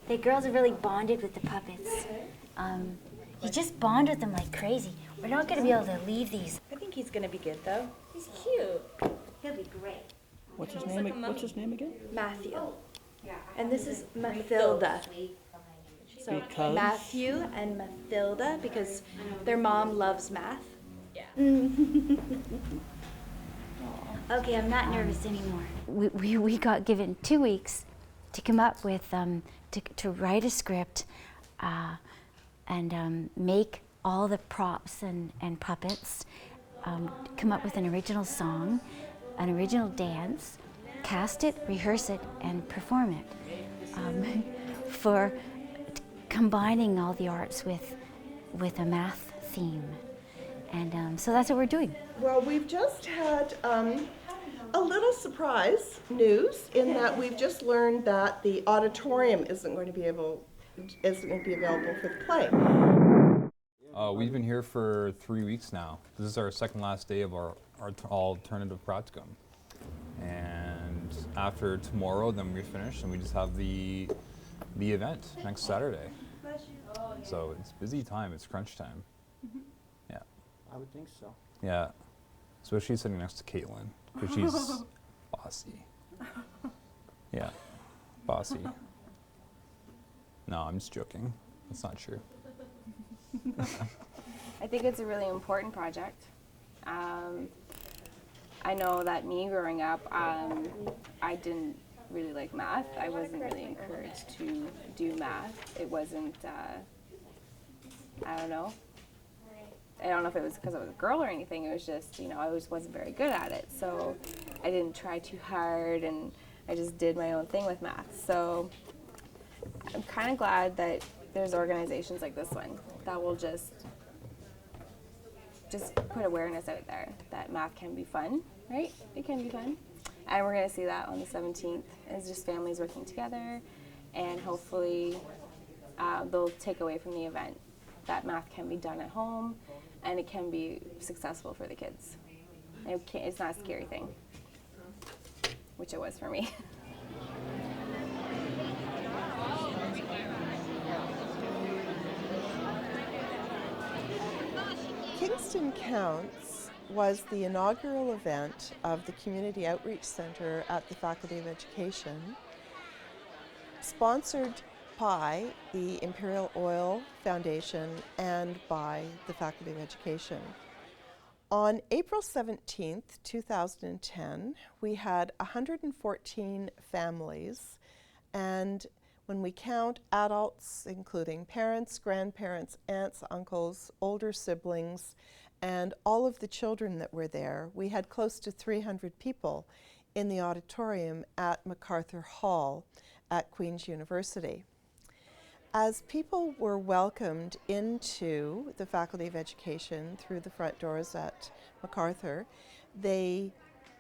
The girls are really bonded with the puppets. You just bond with them like crazy. We're not going to be able to leave these. I think he's going to be good, though. He's cute. He'll be great. What's his name? What's his name again? Matthew. And this is Mathilda. So Because? Matthew and Mathilda, because their mom loves math. Okay, I'm not nervous anymore. We got given 2 weeks to come up with, to write a script and make all the props and puppets, come up with an original song, an original dance, cast it, rehearse it, and perform it. For combining all the arts with a math theme. And so that's what we're doing. Well, we've just had a little surprise news in that we've just learned that the auditorium isn't going to be available for the play. We've been here for 3 weeks now. This is our second last day of our alternative practicum. And after tomorrow, then we're finished and we just have the event next Saturday. So it's busy time, it's crunch time. Yeah. I would think so. Yeah. Especially sitting next to Caitlin, because she's bossy. Yeah, bossy. No, I'm just joking. That's not true. I think it's a really important project. I know that me growing up, I didn't really like math. I wasn't really encouraged to do math. It wasn't, I don't know. I don't know if it was because I was a girl or anything. It was just, I just wasn't very good at it. So I didn't try too hard and I just did my own thing with math. So I'm kind of glad that there's organizations like this one that will just put awareness out there that math can be fun, right? It can be fun. And we're going to see that on the 17th. It's just families working together, and hopefully they'll take away from the event that math can be done at home and it can be successful for the kids. It's not a scary thing, which it was for me. Kingston Counts was the inaugural event of the Community Outreach Center at the Faculty of Education, sponsored by the Imperial Oil Foundation and by the Faculty of Education. On April 17th, 2010, we had 114 families, and when we count adults, including parents, grandparents, aunts, uncles, older siblings, and all of the children that were there, we had close to 300 people in the auditorium at MacArthur Hall at Queen's University. As people were welcomed into the Faculty of Education through the front doors at MacArthur, they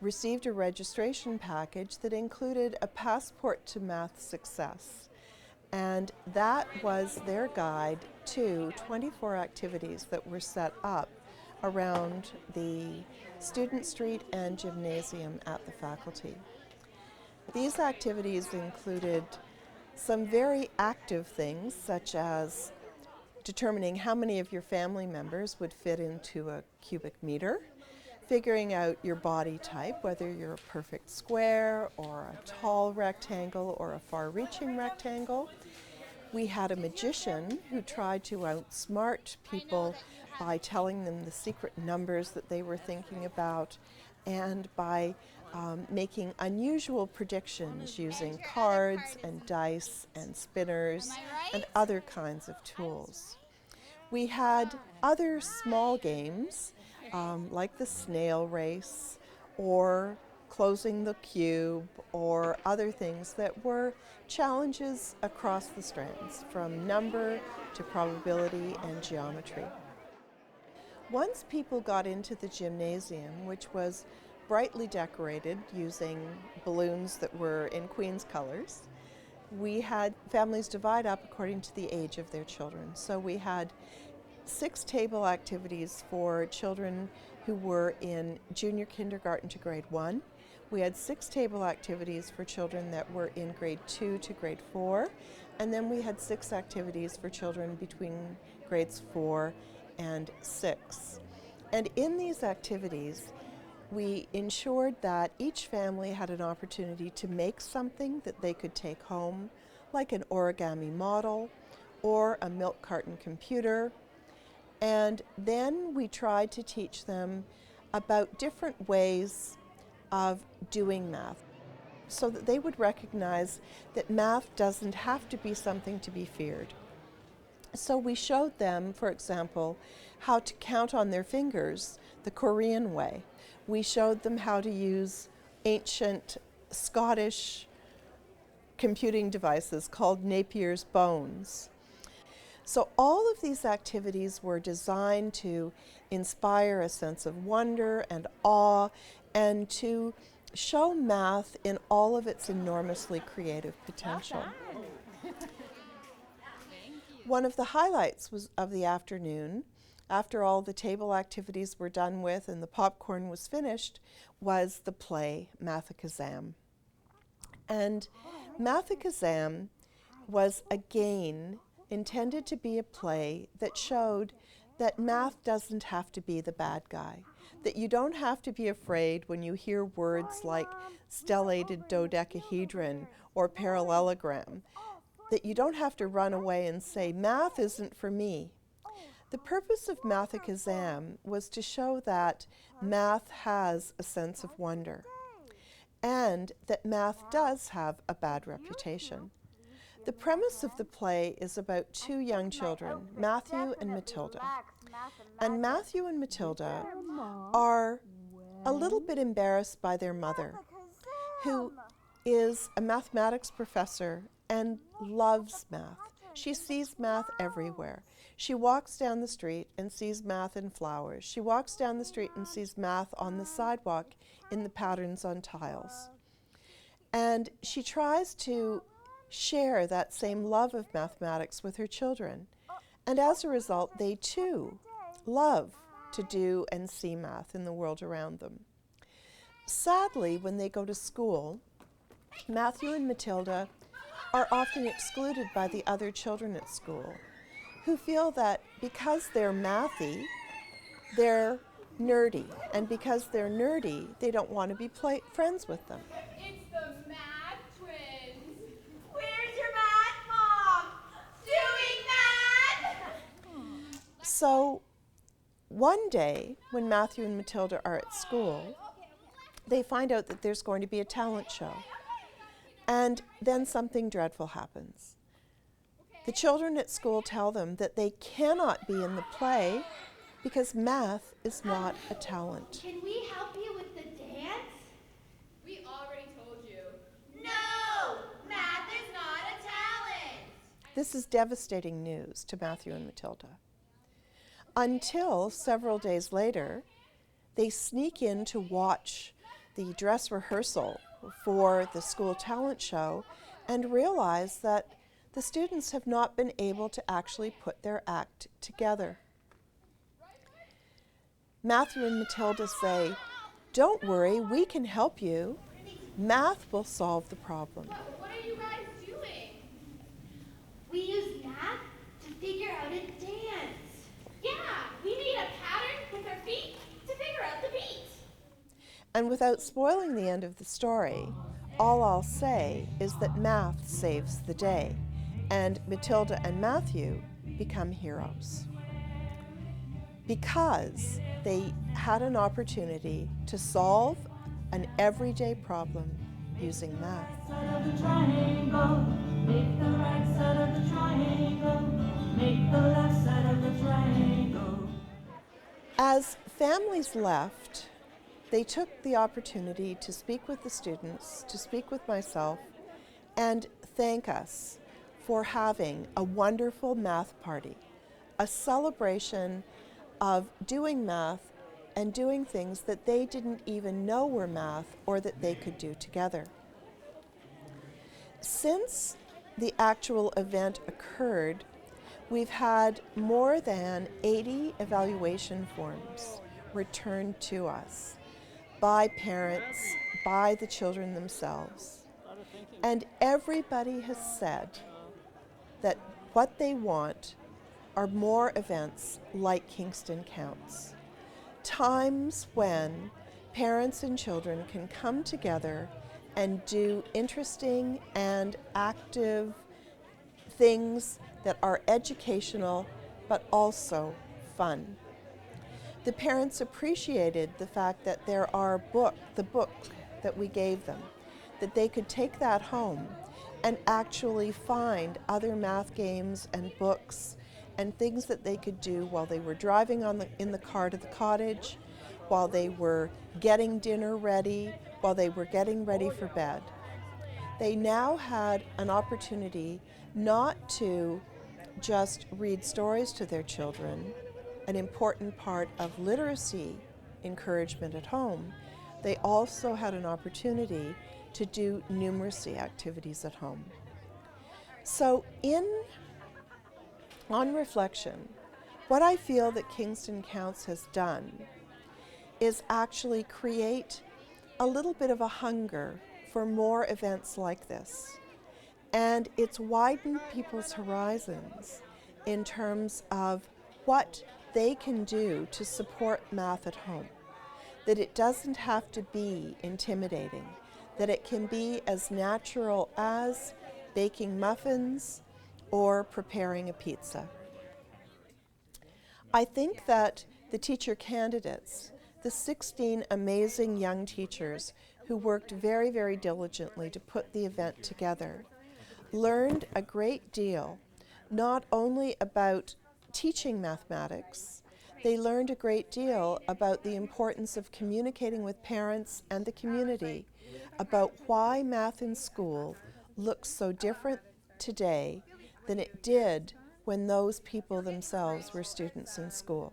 received a registration package that included a passport to math success. And that was their guide to 24 activities that were set up around the Student Street and Gymnasium at the faculty. These activities included some very active things, such as determining how many of your family members would fit into a cubic meter, figuring out your body type, whether you're a perfect square or a tall rectangle or a far-reaching rectangle. We had a magician who tried to outsmart people by telling them the secret numbers that they were thinking about and by making unusual predictions using cards and dice and spinners and other kinds of tools. We had other small games like the snail race or closing the cube or other things that were challenges across the strands, from number to probability and geometry. Once people got into the gymnasium, which was brightly decorated using balloons that were in Queen's colors, we had families divide up according to the age of their children. So we had 6 table activities for children who were in junior kindergarten to grade 1. We had 6 table activities for children that were in grade 2 to grade 4, and then we had 6 activities for children between grades 4 and 6. And in these activities, we ensured that each family had an opportunity to make something that they could take home, like an origami model or a milk carton computer. And then we tried to teach them about different ways of doing math so that they would recognize that math doesn't have to be something to be feared. So we showed them, for example, how to count on their fingers the Korean way. We showed them how to use ancient Scottish computing devices called Napier's bones. So all of these activities were designed to inspire a sense of wonder and awe and to show math in all of its enormously creative potential. One of the highlights of the afternoon, after all the table activities were done with and the popcorn was finished, was the play Mathakazam. And Mathakazam was again intended to be a play that showed that math doesn't have to be the bad guy, that you don't have to be afraid when you hear words like stellated dodecahedron or parallelogram, that you don't have to run away and say, math isn't for me. The purpose of Mathakazam was to show that math has a sense of wonder and that math does have a bad reputation. The premise of the play is about 2 young children, Matthew and Matilda. And Matthew and Matilda are a little bit embarrassed by their mother, who is a mathematics professor and loves math. She sees math everywhere. She walks down the street and sees math in flowers. She walks down the street and sees math on the sidewalk in the patterns on tiles. And she tries to share that same love of mathematics with her children. And as a result, they too love to do and see math in the world around them. Sadly, when they go to school, Matthew and Matilda are often excluded by the other children at school, who feel that because they're mathy, they're nerdy. And because they're nerdy, they don't want to be friends with them. It's the math twins. Where's your math mom? Doing math? So one day, when Matthew and Matilda are at school, they find out that there's going to be a talent show. And then something dreadful happens. The children at school tell them that they cannot be in the play because math is not a talent. Can we help you with the dance? We already told you. No! Math is not a talent! This is devastating news to Matthew and Matilda. Until several days later, they sneak in to watch the dress rehearsal for the school talent show and realize that the students have not been able to actually put their act together. Matthew and Matilda say, "Don't worry, we can help you. Math will solve the problem." What are you guys doing? We use math to figure out a dance. Yeah, we need a pattern with our feet to figure out the beat. And without spoiling the end of the story, all I'll say is that math saves the day, and Matilda and Matthew become heroes. Because they had an opportunity to solve an everyday problem using math. Side of the triangle, make the right side of the triangle, make the left side of the triangle. As families left, they took the opportunity to speak with the students, to speak with myself, and thank us for having a wonderful math party, a celebration of doing math and doing things that they didn't even know were math or that they could do together. Since the actual event occurred, we've had more than 80 evaluation forms returned to us by parents, by the children themselves. And everybody has said that what they want are more events like Kingston Counts. Times when parents and children can come together and do interesting and active things that are educational but also fun. The parents appreciated the fact that there are the book that we gave them, that they could take that home and actually find other math games and books and things that they could do while they were driving in the car to the cottage, while they were getting dinner ready, while they were getting ready for bed. They now had an opportunity not to just read stories to their children, an important part of literacy encouragement at home. They also had an opportunity to do numeracy activities at home. So on reflection, what I feel that Kingston Counts has done is actually create a little bit of a hunger for more events like this. And it's widened people's horizons in terms of what they can do to support math at home. That it doesn't have to be intimidating, that it can be as natural as baking muffins or preparing a pizza. I think that the teacher candidates, the 16 amazing young teachers who worked very, very diligently to put the event together, learned a great deal, not only about teaching mathematics, they learned a great deal about the importance of communicating with parents and the community about why math in school looks so different today than it did when those people themselves were students in school.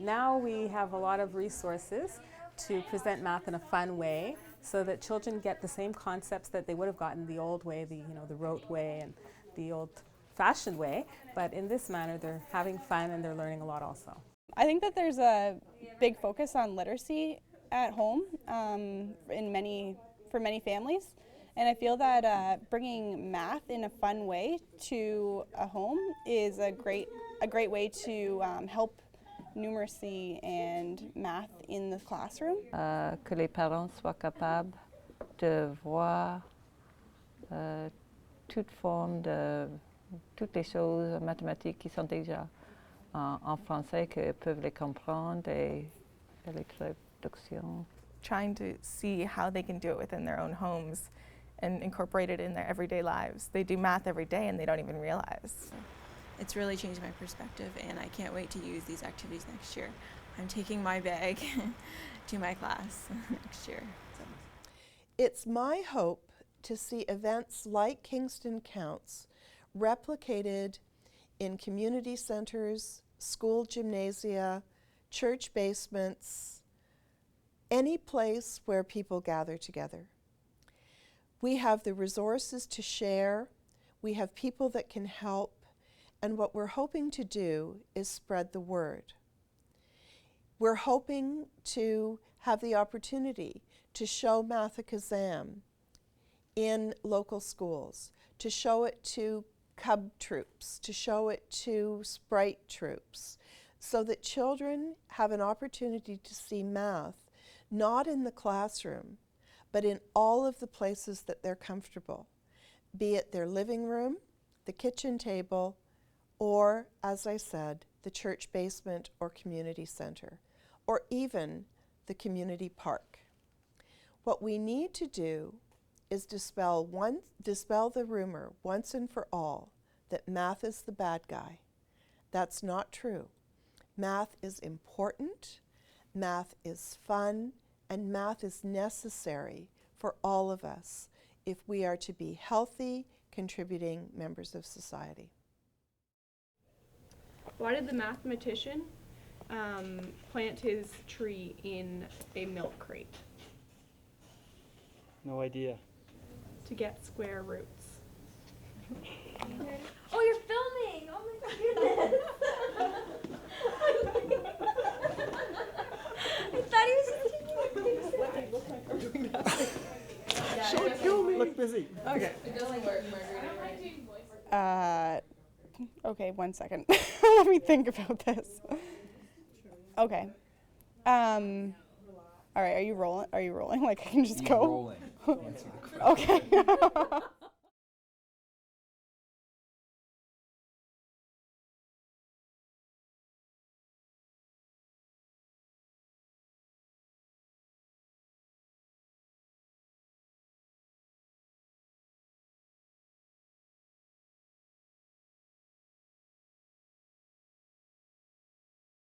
Now we have a lot of resources to present math in a fun way so that children get the same concepts that they would have gotten the old way, the rote way and the old-fashioned way, but in this manner they're having fun and they're learning a lot also. I think that there's a big focus on literacy at home for many families, and I feel that bringing math in a fun way to a home is a great way to help numeracy and math in the classroom. Que les parents soient capables de voir toutes les choses mathématiques qui sont déjà en français, qu'ils peuvent les comprendre et les traductions. Trying to see how they can do it within their own homes and incorporate it in their everyday lives. They do math every day and they don't even realize. It's really changed my perspective, and I can't wait to use these activities next year. I'm taking my bag to my class next year. So. It's my hope to see events like Kingston Counts replicated in community centers, school gymnasia, church basements, any place where people gather together. We have the resources to share, we have people that can help, and what we're hoping to do is spread the word. We're hoping to have the opportunity to show Math-A-Kazam in local schools, to show it to Cub troops, to show it to Sprite troops, so that children have an opportunity to see math, not in the classroom, but in all of the places that they're comfortable, be it their living room, the kitchen table, or, as I said, the church basement or community center, or even the community park. What we need to do is dispel the rumor once and for all that math is the bad guy. That's not true. Math is important, math is fun, and math is necessary for all of us if we are to be healthy, contributing members of society. Why did the mathematician plant his tree in a milk crate? No idea. To get square roots. Oh, you're filming! Oh my goodness! I thought he was just taking a picture. see. Okay. It doesn't work, Margarita. Okay, 1 second. Let me think about this. Okay. All right, are you rolling? Are you rolling? Like I can just He's go? rolling. Okay.